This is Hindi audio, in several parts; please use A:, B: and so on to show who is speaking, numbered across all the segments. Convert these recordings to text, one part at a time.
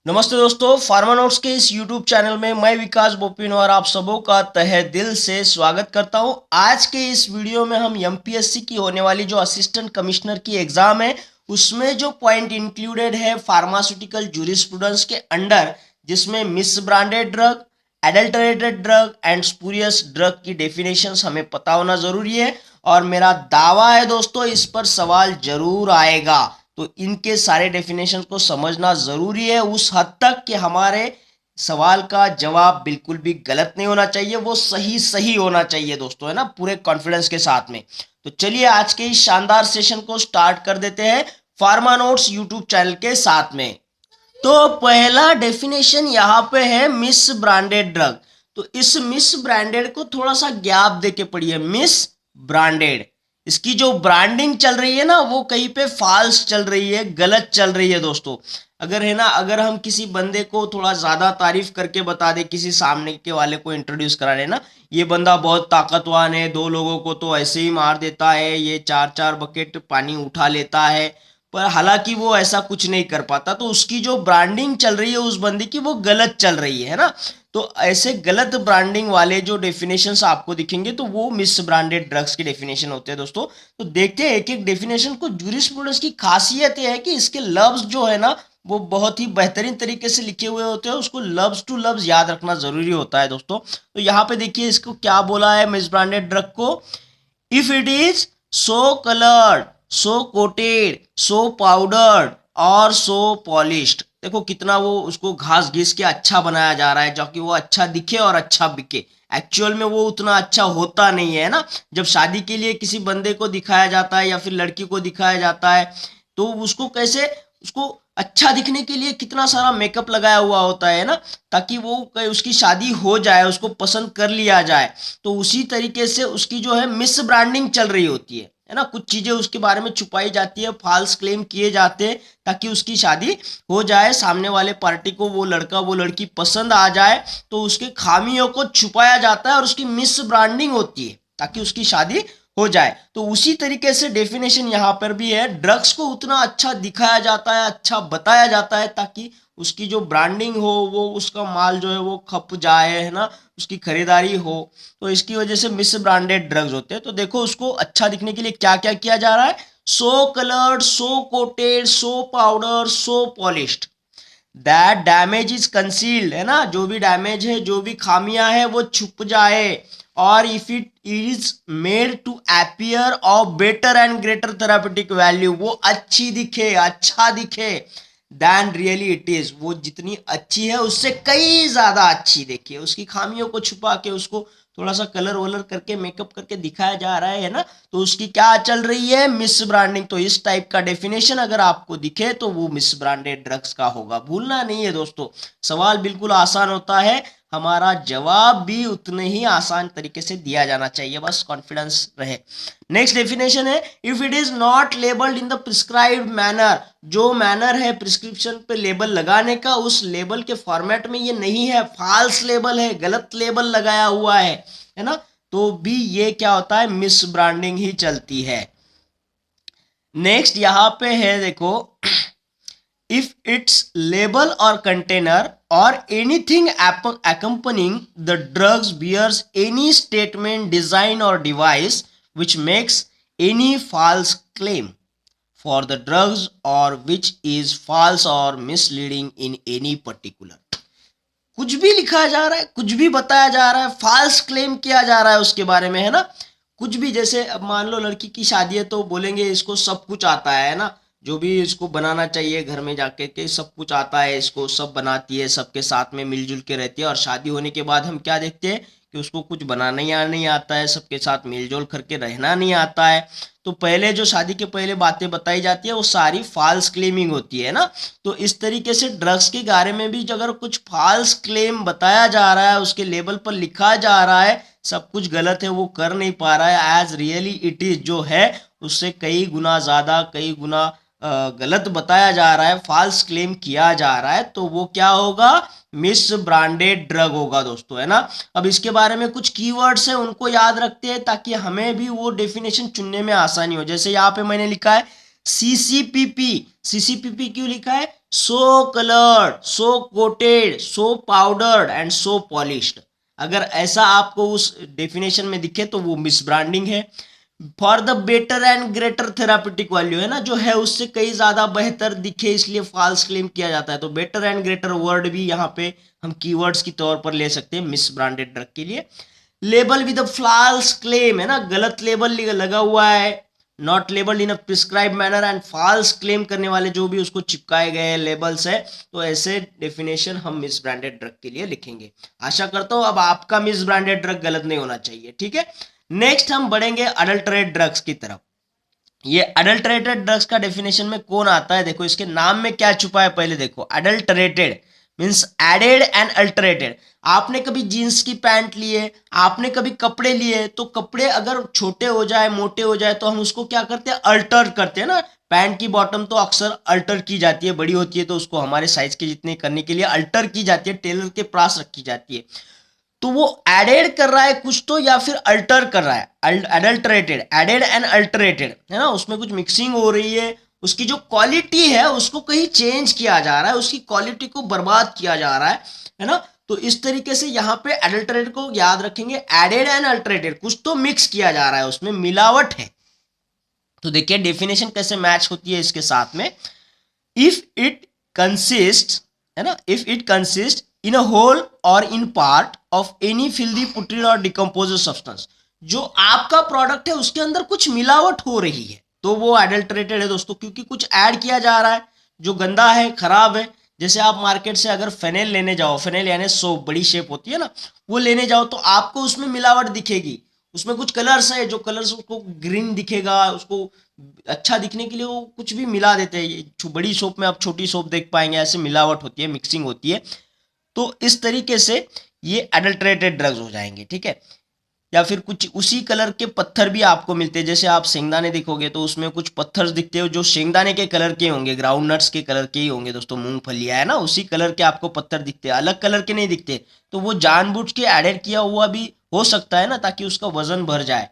A: नमस्ते दोस्तों, फार्मा नोट्स के इस यूट्यूब चैनल में मैं विकास बोपिन और आप सबों का तहे दिल से स्वागत करता हूं। आज के इस वीडियो में हम एमपीएससी की होने वाली जो असिस्टेंट कमिश्नर की एग्जाम है उसमें जो पॉइंट इंक्लूडेड है फार्मास्यूटिकल जूरिस्प्रूडेंस के अंडर, जिसमें miss branded drug, adulterated drug and spurious drug की डेफिनेशंस हमें पता होना जरूरी है। और मेरा दावा है दोस्तों, इस पर सवाल जरूर आएगा, तो इनके सारे डेफिनेशन को समझना जरूरी है उस हद तक कि हमारे सवाल का जवाब बिल्कुल भी गलत नहीं होना चाहिए, वो सही सही होना चाहिए दोस्तों, है ना, पूरे कॉन्फिडेंस के साथ में। तो चलिए आज के इस शानदार सेशन को स्टार्ट कर देते हैं फार्मा नोट्स यूट्यूब चैनल के साथ में। तो पहला डेफिनेशन यहाँ पे है मिस ब्रांडेड ड्रग। तो इस मिस ब्रांडेड को थोड़ा सा गैप देके पढ़िए। मिस ब्रांडेड, इसकी जो ब्रांडिंग चल रही है ना वो कहीं पे फॉल्स चल रही है, गलत चल रही है दोस्तों। अगर है ना, अगर हम किसी बंदे को थोड़ा ज्यादा तारीफ करके बता दे, किसी सामने के वाले को इंट्रोड्यूस करा रहे ना, ये बंदा बहुत ताकतवान है, 2 लोगों को तो ऐसे ही मार देता है, ये 4-4 बकेट पानी उठा लेता है, पर हालांकि वो ऐसा कुछ नहीं कर पाता, तो उसकी जो ब्रांडिंग चल रही है उस बंदे की वो गलत चल रही है ना। तो ऐसे गलत ब्रांडिंग वाले जो डेफिनेशंस आपको दिखेंगे तो वो मिस ब्रांडेड ड्रग्स की डेफिनेशन होते हैं दोस्तों। तो देखते हैं एक एक डेफिनेशन को। जूरिस्प्रूडेंस की खासियत ये है कि इसके लफ्ज जो है ना वो बहुत ही बेहतरीन तरीके से लिखे हुए होते हैं, उसको लफ्ज टू लफ्ज याद रखना जरूरी होता है दोस्तों। तो यहाँ पे देखिए इसको क्या बोला है मिस ब्रांडेड ड्रग को। If it is so coloured, so coated, so powdered और सो पॉलिश्ड। देखो कितना वो उसको घास घिस के अच्छा बनाया जा रहा है, जो कि वो अच्छा दिखे और अच्छा बिके। एक्चुअल में वो उतना अच्छा होता नहीं है ना। जब शादी के लिए किसी बंदे को दिखाया जाता है या फिर लड़की को दिखाया जाता है तो उसको कैसे, उसको अच्छा दिखने के लिए कितना सारा मेकअप लगाया हुआ होता है ना, ताकि वो उसकी शादी हो जाए, उसको पसंद कर लिया जाए। तो उसी तरीके से उसकी जो है मिस ब्रांडिंग चल रही होती है ना। कुछ चीजें उसके बारे में छुपाई जाती है, फॉल्स क्लेम किए जाते हैं ताकि उसकी शादी हो जाए, सामने वाले पार्टी को वो लड़का वो लड़की पसंद आ जाए। तो उसके खामियों को छुपाया जाता है और उसकी मिस ब्रांडिंग होती है ताकि उसकी शादी हो जाए। तो उसी तरीके से डेफिनेशन यहाँ पर भी है। ड्रग्स को उतना अच्छा दिखाया जाता है, अच्छा बताया जाता है ताकि उसकी जो ब्रांडिंग हो, वो उसका माल जो है वो खप जाए, है ना, उसकी खरीदारी हो। तो इसकी वजह से मिस ब्रांडेड ड्रग्स होते हैं। तो देखो उसको अच्छा दिखने के लिए क्या क्या किया जा रहा है। So coloured, so coated, so powder, so polished that damage is concealed, है ना, जो भी डैमेज है, जो भी खामियां है वो छुप जाए। और if it is made to appear of better and greater therapeutic value, वो अच्छी दिखे, अच्छा दिखे, देन रियली इट इज, वो जितनी अच्छी है उससे कई ज्यादा अच्छी देखिए। उसकी खामियों को छुपा के उसको थोड़ा सा कलर वलर करके मेकअप करके दिखाया जा रहा है ना, तो उसकी क्या चल रही है, मिस ब्रांडिंग। तो इस टाइप का डेफिनेशन अगर आपको दिखे तो वो मिस ब्रांडेड ड्रग्स का होगा, भूलना नहीं है दोस्तों। सवाल बिल्कुल आसान होता है, हमारा जवाब भी उतने ही आसान तरीके से दिया जाना चाहिए, बस कॉन्फिडेंस रहे। नेक्स्ट डेफिनेशन है if it is not labelled in the prescribed manner. जो मैनर है प्रिस्क्रिप्शन पे लेबल लगाने का, उस लेबल के फॉर्मेट में ये नहीं है, फॉल्स लेबल है, गलत लेबल लगाया हुआ है ना, तो भी ये क्या होता है, मिस ब्रांडिंग ही चलती है। नेक्स्ट यहां पे है देखो, if its label or container or anything accompanying the drugs bears any statement, design or device which makes any false claim for the drugs or which is false or misleading in any particular। कुछ भी लिखा जा रहा है, कुछ भी बताया जा रहा है, फॉल्स क्लेम किया जा रहा है उसके बारे में, है ना। कुछ भी, जैसे अब मान लो लड़की की शादी है तो बोलेंगे इसको सब कुछ आता है ना, जो भी इसको बनाना चाहिए घर में जाके के सब कुछ आता है, इसको सब बनाती है, सबके साथ में मिलजुल के रहती है। और शादी होने के बाद हम क्या देखते हैं कि उसको कुछ बनाना ही नहीं आता है, सबके साथ मिलजुल करके रहना नहीं आता है। तो पहले जो शादी के पहले बातें बताई जाती है वो सारी फॉल्स क्लेमिंग होती है ना। तो इस तरीके से ड्रग्स के बारे में भी अगर कुछ फॉल्स क्लेम बताया जा रहा है, उसके लेबल पर लिखा जा रहा है सब कुछ गलत है, वो कर नहीं पा रहा है, एज रियली इट इज जो है उससे कई गुना ज्यादा, कई गुना गलत बताया जा रहा है, फॉल्स क्लेम किया जा रहा है, तो वो क्या होगा, मिस ब्रांडेड ड्रग होगा दोस्तों, है ना। अब इसके बारे में कुछ कीवर्ड्स हैं, उनको याद रखते हैं ताकि हमें भी वो डेफिनेशन चुनने में आसानी हो। जैसे यहाँ पे मैंने लिखा है सीसीपीपी। सीसीपीपी क्यों लिखा है, so coloured, so coated, so powdered and so polished. अगर ऐसा आपको उस डेफिनेशन में दिखे तो वो मिस ब्रांडिंग है। For the better and greater therapeutic value, है ना, जो है उससे कई ज्यादा बेहतर दिखे इसलिए फॉल्स क्लेम किया जाता है। तो बेटर एंड ग्रेटर वर्ड भी यहाँ पे हम कीवर्ड्स की तौर पर ले सकते हैं मिस ब्रांडेड ड्रग के लिए। लेबल विद फॉल्स क्लेम, है ना, गलत लेबल लगा हुआ है, not labelled in a prescribe manner and false claim करने वाले जो भी उसको चिपकाए गए लेबल्स है, तो ऐसे डेफिनेशन हम मिस ब्रांडेड ड्रग के लिए लिखेंगे। आशा करता हूं अब आपका मिस ब्रांडेड ड्रग गलत नहीं होना चाहिए, ठीक है। नेक्स्ट हम बढ़ेंगे अडल्टरेट ड्रग्स की तरफ। ये अडल्टरेटेड ड्रग्स का डेफिनेशन में कौन आता है, देखो इसके नाम में क्या छुपा है, पहले देखो। Adulterated means added and altered. आपने कभी जीन्स की पैंट लिए, आपने कभी कपड़े लिए, तो कपड़े अगर छोटे हो जाए, मोटे हो जाए, तो हम उसको क्या करते हैं, अल्टर करते हैं ना। पैंट की बॉटम तो अक्सर अल्टर की जाती है, बड़ी होती है तो उसको हमारे साइज के जितने करने के लिए अल्टर की जाती है, टेलर के पास रखी जाती है। तो वो एडेड कर रहा है कुछ तो, या फिर अल्टर कर रहा है, अडल्टरेटेड, एडेड एंड अल्टरेटेड, है ना, उसमें कुछ मिक्सिंग हो रही है, उसकी जो क्वालिटी है उसको कहीं चेंज किया जा रहा है, उसकी क्वालिटी को बर्बाद किया जा रहा है ना। तो इस तरीके से यहाँ पे अडल्टरेटेड को याद रखेंगे, एडेड एंड अल्टरेटेड, कुछ तो मिक्स किया जा रहा है, उसमें मिलावट है। तो देखिए डेफिनेशन कैसे मैच होती है इसके साथ में। इफ इट कंसिस्ट, है ना, if it consist in a whole or in part of any filthy putrid or decompose substance, जो आपका प्रोडक्ट है उसके अंदर कुछ मिलावट हो रही है, तो वो एडल्टरेटेड है दोस्तों, क्योंकि कुछ ऐड किया जा रहा है जो गंदा है, खराब है। जैसे आप मार्केट से अगर फेनेल लेने जाओ, फेनेल यानी सोप, बड़ी शेप होती है ना, वो लेने जाओ तो आपको उसमें मिलावट दिखेगी। उसमें कुछ कलर्स है, जो कलर्स उसको ग्रीन दिखेगा, उसको अच्छा दिखने के लिए वो कुछ भी मिला देते हैं। बड़ी सोप में आप छोटी सोप देख पाएंगे, ऐसे मिलावट होती है, मिक्सिंग होती है। तो इस तरीके से ये एडल्टरेटेड ड्रग्स हो जाएंगे, ठीक है। या फिर कुछ उसी कलर के पत्थर भी आपको मिलते हैं, जैसे आप शेंगदाने देखोगे तो उसमें कुछ पत्थर दिखते हो जो शेंगदाने के कलर के होंगे, ग्राउंड नट्स के कलर के ही होंगे दोस्तों, मूंगफलियां, है ना, उसी कलर के आपको पत्थर दिखते हैं, अलग कलर के नहीं दिखते। तो वो जानबूझ के एडेड किया हुआ भी हो सकता है ना, ताकि उसका वजन भर जाए।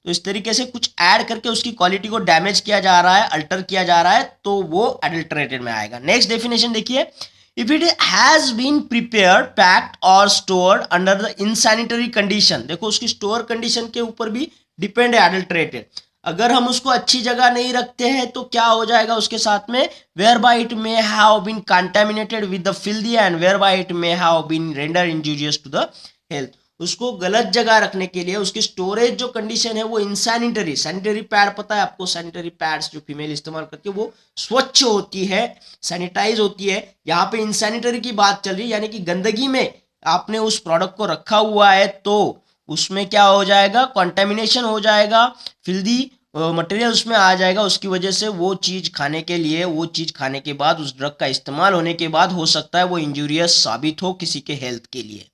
A: तो इस तरीके से कुछ ऐड करके उसकी क्वालिटी को डैमेज किया जा रहा है, अल्टर किया जा रहा है, तो वो अडल्टरेटेड में आएगा। नेक्स्ट डेफिनेशन देखिए, if it has been prepared, packed और stored under the insanitary condition, देखो उसकी स्टोर कंडीशन के ऊपर भी डिपेंड है एडल्टरेटेड। अगर हम उसको अच्छी जगह नहीं रखते हैं तो क्या हो जाएगा उसके साथ में, whereby it may have been contaminated with the filthy and whereby it may have been render injurious to the health. उसको गलत जगह रखने के लिए उसकी स्टोरेज जो कंडीशन है वो इनसैनिटरी, सैनिटरी पैड पता है आपको, सैनिटरी पैड्स जो फीमेल इस्तेमाल करती है वो स्वच्छ होती है, सैनिटाइज होती है। यहाँ पे इनसैनिटरी की बात चल रही है, यानी कि गंदगी में आपने उस प्रोडक्ट को रखा हुआ है तो उसमें क्या हो जाएगा, कॉन्टेमिनेशन हो जाएगा, फिल्दी मटेरियल उसमें आ जाएगा। उसकी वजह से वो चीज खाने के लिए, वो चीज खाने के बाद, उस ड्रग का इस्तेमाल होने के बाद हो सकता है वो इंजूरियस साबित हो किसी के हेल्थ के लिए,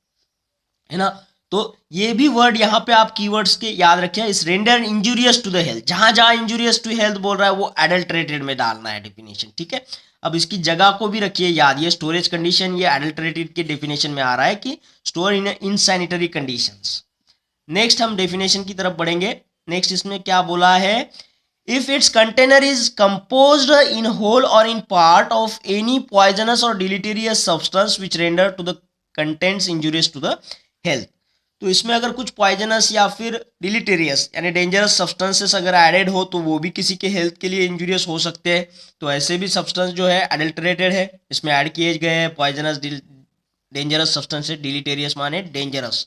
A: है ना। तो ये भी वर्ड यहाँ पे आप कीवर्ड्स के याद रखिए, इस render injurious to the health, जहां जहां इंजूरियस टू हेल्थ बोल रहा है वो एडल्टरेटेड में डालना है डेफिनेशन, ठीक है। अब इसकी जगह को भी रखिए याद, ये स्टोरेज कंडीशन ये एडल्टरेटेड के डेफिनेशन में आ रहा है कि स्टोर इन इनसैनिटरी कंडीशंस। नेक्स्ट हम डेफिनेशन की तरफ बढ़ेंगे। नेक्स्ट इसमें क्या बोला है, if its container is composed in whole or in part of any poisonous or deleterious substance which render to the contents injurious to the health। तो इसमें अगर कुछ पॉइजनस या फिर डिलीटेरियस यानी डेंजरस सब्सटेंसेस अगर एडेड हो तो वो भी किसी के हेल्थ के लिए इंजूरियस हो सकते हैं। तो ऐसे भी सब्सटेंस जो है एडल्टरेटेड है, इसमें ऐड किए गए हैं पॉइजनस, डेंजरस सब्सटेंसेस, डिलीटेरियस माने डेंजरस,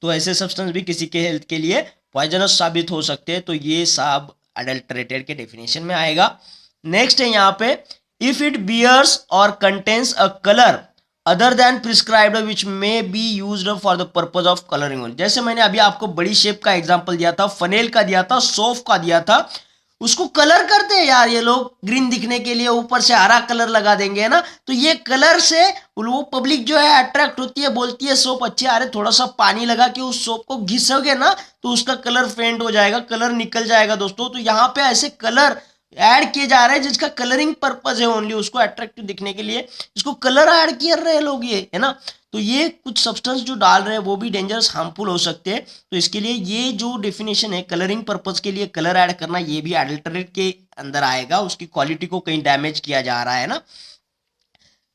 A: तो ऐसे सब्सटेंस भी किसी के हेल्थ के लिए पॉइजनस साबित हो सकते हैं, तो ये सब अडल्टरेटेड के डेफिनेशन में आएगा। नेक्स्ट है यहाँ पे, इफ इट बियर्स और contains a colour other than prescribed which may be used for the purpose of colouring. जैसे मैंने अभी आपको बड़ी शेप का एग्जांपल दिया था, फनेल का दिया था, सोफ का दिया था, उसको कलर करते हैं यार ये लोग ग्रीन दिखने के लिए, ऊपर से हरा कलर लगा देंगे, है ना। तो ये कलर से वो पब्लिक जो है अट्रैक्ट होती है, बोलती है सोप अच्छी, अरे थोड़ा सा पानी लगा के उस सोप को घिसोगे ना तो उसका कलर फेंट हो जाएगा, कलर निकल जाएगा दोस्तों। तो यहाँ पे ऐसे कलर ऐड किए जा रहे हैं जिसका कलरिंग पर्पज है ओनली, उसको अट्रैक्टिव दिखने के लिए इसको कलर ऐड कर रहे हैं लोग, ये है ना। तो ये कुछ सब्सटेंस जो डाल रहे हैं वो भी डेंजरस, हार्मफुल हो सकते हैं। तो इसके लिए ये जो डेफिनेशन है कलरिंग पर्पज के लिए कलर ऐड करना, ये भी एडल्टरेट के अंदर आएगा, उसकी क्वालिटी को कहीं डैमेज किया जा रहा है ना।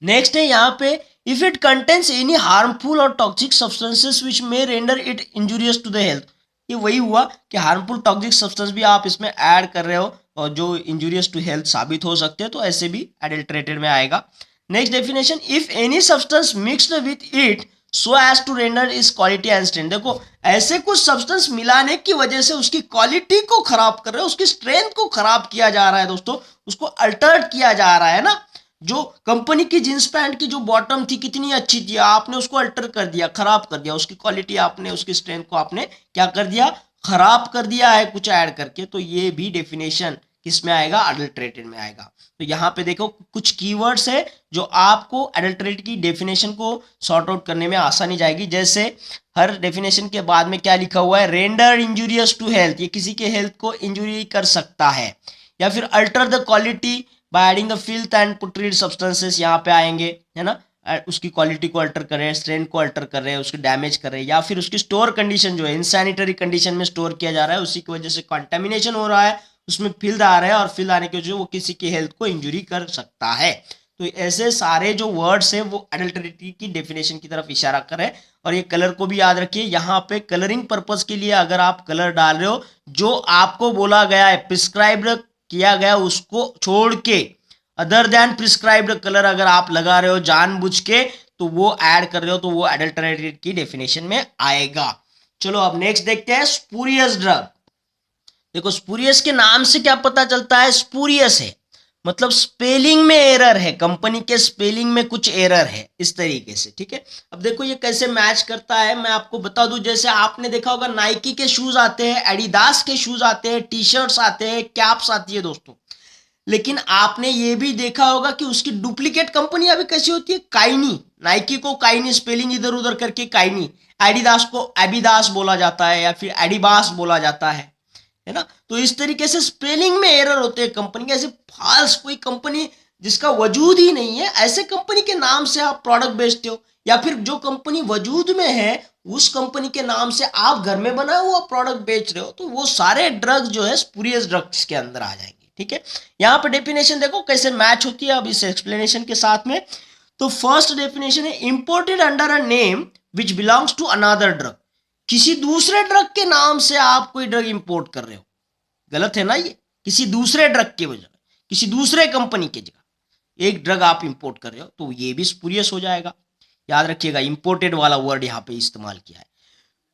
A: नेक्स्ट है यहाँ पे, if it contains any harmful or toxic substances which may render it injurious to the health. ये वही हुआ कि हार्मफुल टॉक्सिक सब्सटेंस भी आप इसमें ऐड कर रहे हो और जो इंजूरियस टू हेल्थ साबित हो सकते हैं, तो ऐसे भी एडल्ट्रेटेड में आएगा। Next definition, if any substance mixed with it so as to render is quality and strength. देखो ऐसे कुछ सब्सटेंस मिलाने की वजह से उसकी क्वालिटी को खराब कर रहे हो, उसकी स्ट्रेंथ को खराब किया जा रहा है दोस्तों, उसको अल्टर्ड किया जा रहा है ना। जो कंपनी की जींस पैंट की जो बॉटम थी कितनी अच्छी थी, आपने उसको अल्टर कर दिया, खराब कर दिया, उसकी क्वालिटी आपने, उसकी स्ट्रेंथ को आपने क्या कर दिया, खराब कर दिया है कुछ ऐड करके। तो ये भी डेफिनेशन किस में आएगा, अडल्ट्रेटेड में आएगा। तो यहाँ पे देखो कुछ कीवर्ड्स है जो आपको अडल्ट्रेट की डेफिनेशन को सॉर्ट आउट करने में आसानी जाएगी। जैसे हर डेफिनेशन के बाद में क्या लिखा हुआ है, रेंडर इंजूरियस टू हेल्थ, ये किसी के हेल्थ को इंजूरी कर सकता है। या फिर alter the quality by adding the filth and putrid substances, यहाँ पे आएंगे, है ना। उसकी क्वालिटी को अल्टर कर रहे हैं, स्ट्रेंथ को अल्टर कर रहे हैं, उसकी डैमेज कर रहे हैं। या फिर उसकी स्टोर कंडीशन जो है इनसैनिटरी कंडीशन में स्टोर किया जा रहा है, उसी की वजह से कंटेमिनेशन हो रहा है, उसमें फिल्थ आ रहा है, और फिल्थ आने की वजह से वो किसी की हेल्थ को इंजुरी कर सकता है। तो ऐसे सारे जो वर्ड्स है वो अडल्टरेटी की डेफिनेशन की तरफ इशारा कर रहे हैं। और ये कलर को भी याद रखिए, यहाँ पे कलरिंग पर्पज के लिए अगर आप कलर डाल रहे हो, जो आपको बोला गया है, प्रिस्क्राइब्ड किया गया उसको छोड़ के अदर देन प्रिस्क्राइब्ड कलर अगर आप लगा रहे हो जानबूझ के, तो वो ऐड कर रहे हो, तो वो एडल्टरेटेड की डेफिनेशन में आएगा। चलो अब नेक्स्ट देखते हैं, स्पूरियस ड्रग। देखो स्पूरियस के नाम से क्या पता चलता है, स्पूरियस है मतलब स्पेलिंग में एरर है, कंपनी के स्पेलिंग में कुछ एरर है, इस तरीके से, ठीक है। अब देखो ये कैसे मैच करता है, मैं आपको बता दूं। जैसे आपने देखा होगा नाइकी के शूज आते हैं, एडिडास के शूज आते हैं, टी शर्ट्स आते हैं, कैप्स आती है दोस्तों। लेकिन आपने ये भी देखा होगा कि उसकी डुप्लीकेट कंपनियां भी कैसी होती है, काइनी। नाइकी को काइनी, स्पेलिंग इधर उधर करके काइनी। एडिडास को एबिदास बोला जाता है या फिर एडिबास बोला जाता है ना। तो इस तरीके से स्पेलिंग में एरर होते हैं कंपनी के। ऐसे फाल्स कोई कंपनी जिसका वजूद ही नहीं है, ऐसे कंपनी के नाम से आप प्रोडक्ट बेचते हो, या फिर जो कंपनी वजूद में है उस कंपनी के नाम से आप घर में बना हुआ प्रोडक्ट बेच रहे हो, तो वो सारे ड्रग्स जो है स्पूरियस ड्रग्स के अंदर आ जाएंगे, ठीक है। यहाँ पे डेफिनेशन देखो कैसे मैच होती है अब इस एक्सप्लेनेशन के साथ में। तो फर्स्ट डेफिनेशन है, imported under a name which belongs to another drug. किसी दूसरे ड्रग के नाम से आप कोई ड्रग इंपोर्ट कर रहे हो, गलत है ना ये। किसी दूसरे ड्रग के वजह, किसी दूसरे कंपनी की जगह एक ड्रग आप इंपोर्ट कर रहे हो, तो ये भी स्पूरियस हो जाएगा। याद रखिएगा इंपोर्टेड वाला वर्ड यहाँ पे इस्तेमाल किया है।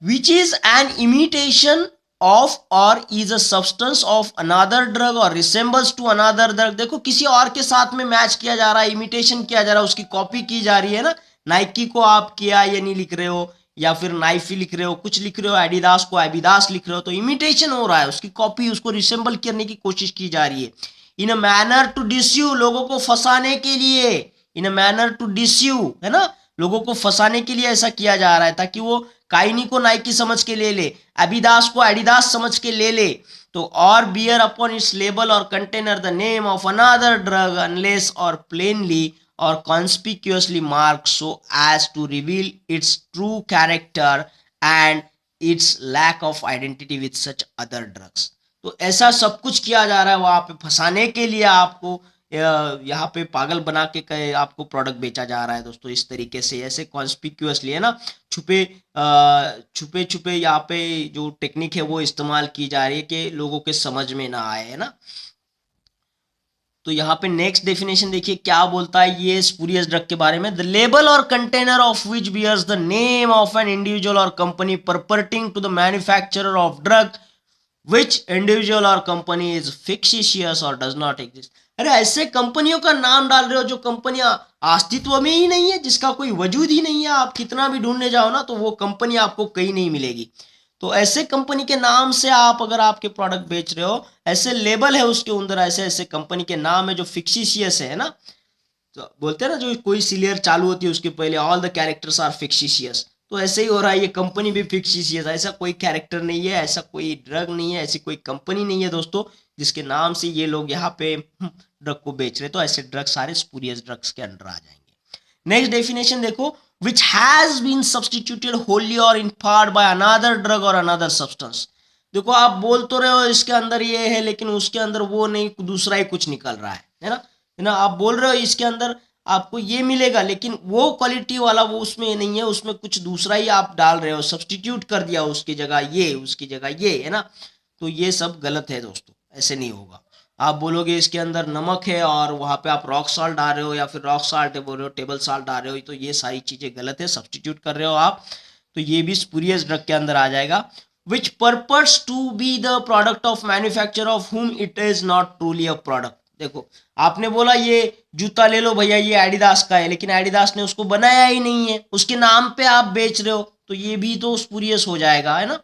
A: Which is an imitation of or is a substance of another drug or resembles to another drug. देखो किसी और के साथ में मैच किया जा रहा है, इमिटेशन किया जा रहा है, उसकी कॉपी की जा रही है ना। नाइकी को आप किया ये नहीं लिख रहे हो, या फिर नाइफी लिख रहे हो, कुछ लिख रहे हो, एडिडास को एबिदास लिख रहे हो, तो इमिटेशन हो रहा है, उसकी कॉपी, उसको रिसेंबल करने की कोशिश की जा रही है। इन अ मैनर टू डिस्यू, लोगों को फंसाने के लिए, इन अ मैनर टू डिस्यू, है ना, लोगों को फंसाने के लिए ऐसा किया जा रहा है, ताकि वो काइनी को नाइकी समझ के ले ले, एबिदास को एडिडास समझ के ले ले। तो और beer upon its label or container the name of another drug unless और plainly or conspicuously marked so as to reveal its true character and its lack of identity with such other drugs। तो ऐसा सब कुछ किया जा रहा है वहां पे फंसाने के लिए, आपको यहाँ पे पागल बना के आपको प्रोडक्ट बेचा जा रहा है दोस्तों, इस तरीके से। ऐसे कॉन्स्पिक्यूअसली, है ना, छुपे छुपे छुपे यहाँ पे जो टेक्निक है वो इस्तेमाल की जा रही है कि लोगों के समझ में ना आए, है ना। तो यहाँ पे नेक्स्ट डेफिनेशन देखिए क्या बोलता है ये स्पूरियस ड्रग के बारे में। The label or container of which bears the name of an individual or company purporting to the manufacturer of drug which individual or company is fictitious or does not exist. अरे ऐसे कंपनियों का नाम डाल रहे हो जो कंपनियां अस्तित्व में ही नहीं है, जिसका कोई वजूद ही नहीं है। आप कितना भी ढूंढने जाओ ना, तो वो कंपनी आपको कहीं नहीं मिलेगी। तो ऐसे कंपनी के नाम से आप अगर आपके प्रोडक्ट बेच रहे हो, ऐसे लेबल है उसके अंदर, ऐसे ऐसे कंपनी के नाम है जो फिक्शिशियस है ना। तो बोलते हैं ना, जो कोई सीरियल चालू होती है उसके पहले ऑल द कैरेक्टर्स आर फिक्शिशियस, तो ऐसे ही हो रहा है, ये कंपनी भी फिक्शिशियस। ऐसा कोई कैरेक्टर नहीं है, ऐसा कोई ड्रग नहीं है, ऐसी कोई कंपनी नहीं है दोस्तों जिसके नाम से ये लोग यहाँ पे ड्रग को बेच रहे। तो ऐसे ड्रग सारे स्पूरियस ड्रग्स के अंडर आ जाएंगे। नेक्स्ट डेफिनेशन देखो, which has been substituted wholly or in part by another drug or another substance। देखो आप बोल तो रहे हो इसके अंदर ये है, लेकिन उसके अंदर वो नहीं, दूसरा ही कुछ निकल रहा है ना, है ना। आप बोल रहे हो इसके अंदर आपको ये मिलेगा, लेकिन वो क्वालिटी वाला वो उसमें नहीं है, उसमें कुछ दूसरा ही आप डाल रहे हो, सब्सटीट्यूट कर दिया उसकी जगह ये, उसकी जगह ये, है ना। तो ये सब गलत है दोस्तों, ऐसे नहीं होगा। आप बोलोगे इसके अंदर नमक है और वहाँ पे आप रॉक साल्ट डाल रहे हो, या फिर रॉक साल्ट बोल रहे हो, टेबल साल्ट डाल रहे हो, तो ये सारी चीज़ें गलत है, सब्सटीट्यूट कर रहे हो आप। तो ये भी स्पूरियस ड्रग के अंदर आ जाएगा। Which purpose to be the product of manufacture of whom it is not truly a product. देखो आपने बोला ये जूता ले लो भैया, ये एडिडास का है, लेकिन एडिडास ने उसको बनाया ही नहीं है, उसके नाम पे आप बेच रहे हो, तो ये भी तो स्पूरियस हो जाएगा, है ना।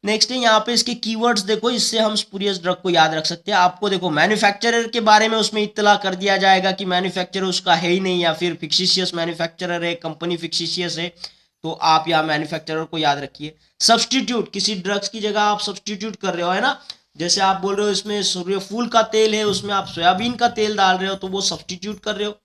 A: नेक्स्ट है यहाँ पे इसके कीवर्ड्स देखो, इससे हम स्पूरियस ड्रग को याद रख सकते हैं। आपको देखो मैन्युफैक्चरर के बारे में उसमें इत्तला कर दिया जाएगा कि मैन्युफैक्चरर उसका है ही नहीं, या फिर फिक्सिशियस मैन्युफैक्चरर है, कंपनी फिक्सिशियस है, तो आप यहाँ मैन्युफैक्चरर को याद रखिए। सब्सटीट्यूट, किसी ड्रग्स की जगह आप सब्सटीट्यूट कर रहे हो, है ना। जैसे आप बोल रहे हो इसमें सूर्यफूल का तेल है, उसमें आप सोयाबीन का तेल डाल रहे हो, तो वो सब्सटीट्यूट कर रहे हो।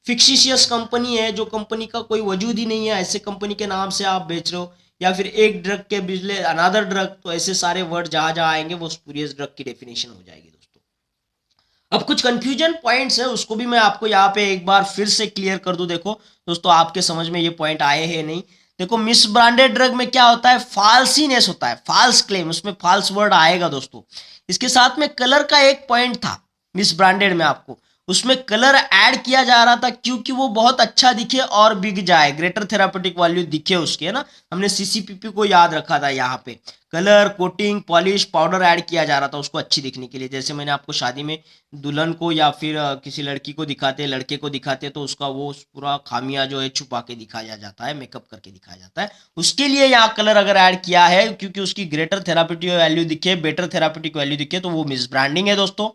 A: फिक्सिशियस कंपनी है, जो कंपनी का कोई वजूद ही नहीं है, ऐसे कंपनी के नाम से आप बेच रहे हो। या फिर एक ड्रग के बिजले अनादर ड्रग, तो ऐसे सारे वर्ड जहां जहां आएंगे वो स्पूरियस ड्रग की डेफिनेशन हो जाएगी दोस्तों। अब कुछ कंफ्यूजन पॉइंट्स है, उसको भी मैं आपको यहाँ पे एक बार फिर से क्लियर कर दूं। देखो दोस्तों, आपके समझ में ये पॉइंट आए हैं नहीं। देखो मिस ब्रांडेड ड्रग में क्या होता है, फाल्सीनेस होता है, फाल्स क्लेम, उसमें फाल्स वर्ड आएगा दोस्तों। इसके साथ में कलर का एक पॉइंट था मिस ब्रांडेड में, आपको उसमें कलर ऐड किया जा रहा था क्योंकि वो बहुत अच्छा दिखे और बिक जाए, ग्रेटर थेरापेटिक वैल्यू दिखे उसके, है ना। हमने सीसीपीपी को याद रखा था, यहाँ पे colour, coating, polish, powder add किया जा रहा था उसको अच्छी दिखने के लिए। जैसे मैंने आपको शादी में दुल्हन को या फिर किसी लड़की को दिखाते, लड़के को दिखाते, तो उसका वो पूरा खामियां जो है छुपा के दिखाया जाता है, मेकअप करके दिखाया जाता है, उसके लिए यहाँ कलर अगर ऐड किया है क्योंकि उसकी ग्रेटर थेरापेटिक वैल्यू दिखे, बेटर थेरापेटिक वैल्यू दिखे, तो वो मिस ब्रांडिंग है दोस्तों।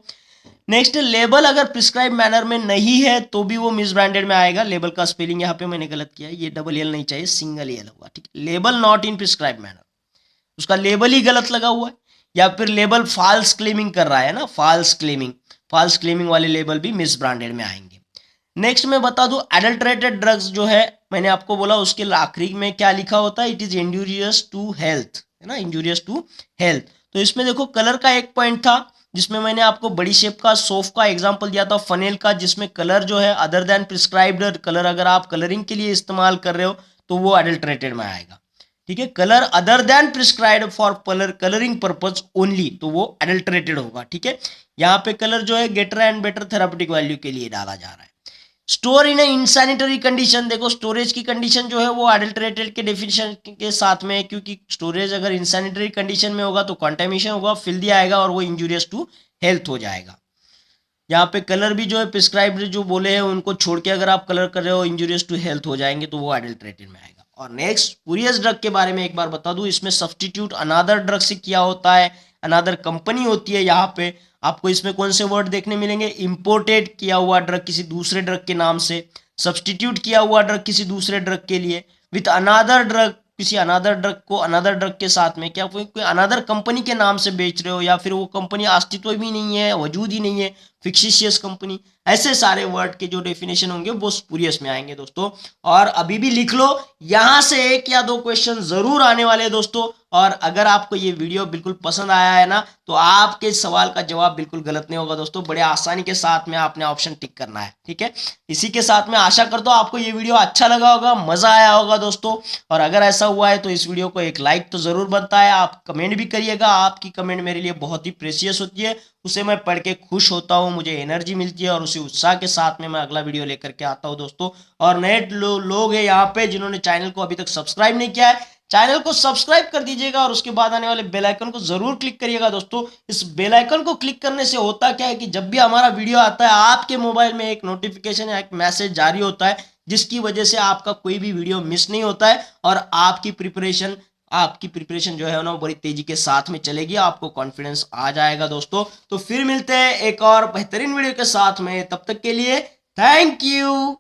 A: नेक्स्ट, लेबल अगर प्रिस्क्राइब मैनर में नहीं है तो भी वो मिस ब्रांडेड में आएगा। लेबल का स्पेलिंग यहाँ पे मैंने गलत किया है, ये डबल एल नहीं चाहिए, सिंगल एल होगा, ठीक है। Label not in prescribe manner, उसका लेबल ही गलत लगा हुआ है, या फिर लेबल फॉल्स क्लेमिंग कर रहा है ना, फॉल्स क्लेमिंग वाले लेबल भी मिस ब्रांडेड में आएंगे। नेक्स्ट मैं बता दूं, एडल्ट्रेटेड ड्रग्स जो है मैंने आपको बोला, उसके आखिरी में क्या लिखा होता है, it is injurious to health, है ना, इंजूरियस टू हेल्थ। तो इसमें देखो कलर का एक पॉइंट था, जिसमें मैंने आपको बड़ी शेप का सोफ का एग्जांपल दिया था, फनेल का, जिसमें कलर जो है अदर देन प्रिस्क्राइब्ड कलर, अगर आप कलरिंग के लिए इस्तेमाल कर रहे हो तो वो एडल्ट्रेटेड में आएगा, ठीक है। Colour other than prescribed for colouring purpose only, तो वो एडल्ट्रेटेड होगा, ठीक है। यहाँ पे कलर जो है greater and better therapeutic value के लिए डाला जा रहा है। स्टोर इन इनसैनिटरी कंडीशन, देखो स्टोरेज की कंडीशन जो है वो एडल्ट्रेटेड के डेफिनेशन के साथ में है, क्योंकि स्टोरेज अगर इनसैनिटरी कंडीशन में होगा तो कंटेमिनेशन होगा, फिल्दी आएगा और वो इंजूरियस टू हेल्थ हो जाएगा। यहाँ पे कलर भी जो है प्रिस्क्राइब्ड जो बोले हैं उनको छोड़ के अगर आप कलर कर रहे हो इंजूरियस टू हेल्थ हो जाएंगे, तो वो एडल्ट्रेटेड में आएगा। और नेक्स्ट, स्पूरियस ड्रग के बारे में एक बार बता दूं, इसमें सब्सटीट्यूट अनादर ड्रग से किया होता है, अनादर कंपनी होती है। यहाँ पे आपको इसमें कौन से वर्ड देखने मिलेंगे, इंपोर्टेड किया हुआ ड्रग किसी दूसरे ड्रग के नाम से, सब्सटीट्यूट किया हुआ ड्रग किसी दूसरे ड्रग के लिए, विथ अनादर ड्रग, किसी अनादर ड्रग को अनादर ड्रग के साथ में, क्या कोई अनादर कंपनी के नाम से बेच रहे हो, या फिर वो कंपनी अस्तित्व भी नहीं है, वजूद ही नहीं है, फिक्सिशियस कंपनी। ऐसे सारे वर्ड के जो डेफिनेशन होंगे वो स्पूरियस में आएंगे दोस्तों। और अभी भी लिख लो, यहां से एक या दो क्वेश्चन जरूर आने वाले हैं दोस्तों। और अगर आपको ये वीडियो बिल्कुल पसंद आया है ना, तो आपके सवाल का जवाब बिल्कुल गलत नहीं होगा दोस्तों, बड़े आसानी के साथ में आपने ऑप्शन टिक करना है, ठीक है। इसी के साथ में आशा करता हूं आपको ये वीडियो अच्छा लगा होगा, मजा आया होगा दोस्तों। और अगर ऐसा हुआ है तो इस वीडियो को एक लाइक तो जरूर बनता है, आप कमेंट भी करिएगा, आपकी कमेंट मेरे लिए बहुत ही प्रेशियस होती है, उसे मैं पढ़ के खुश होता हूं, मुझे एनर्जी मिलती है और उसी उत्साह के साथ में मैं अगला वीडियो लेकर के आता हूं दोस्तों। और नए लोग हैं यहाँ पे जिन्होंने चैनल को अभी तक सब्सक्राइब नहीं किया है, चैनल को सब्सक्राइब कर दीजिएगा और उसके बाद आने वाले बेल आइकन को जरूर क्लिक करिएगा दोस्तों। इस बेल आइकन को क्लिक करने से होता क्या है कि जब भी हमारा वीडियो आता है आपके मोबाइल में एक नोटिफिकेशन या एक मैसेज जारी होता है, जिसकी वजह से आपका कोई भी वीडियो मिस नहीं होता है और आपकी प्रिपरेशन जो है ना बड़ी तेजी के साथ में चलेगी, आपको कॉन्फिडेंस आ जाएगा दोस्तों। तो फिर मिलते हैं एक और बेहतरीन वीडियो के साथ में, तब तक के लिए थैंक यू।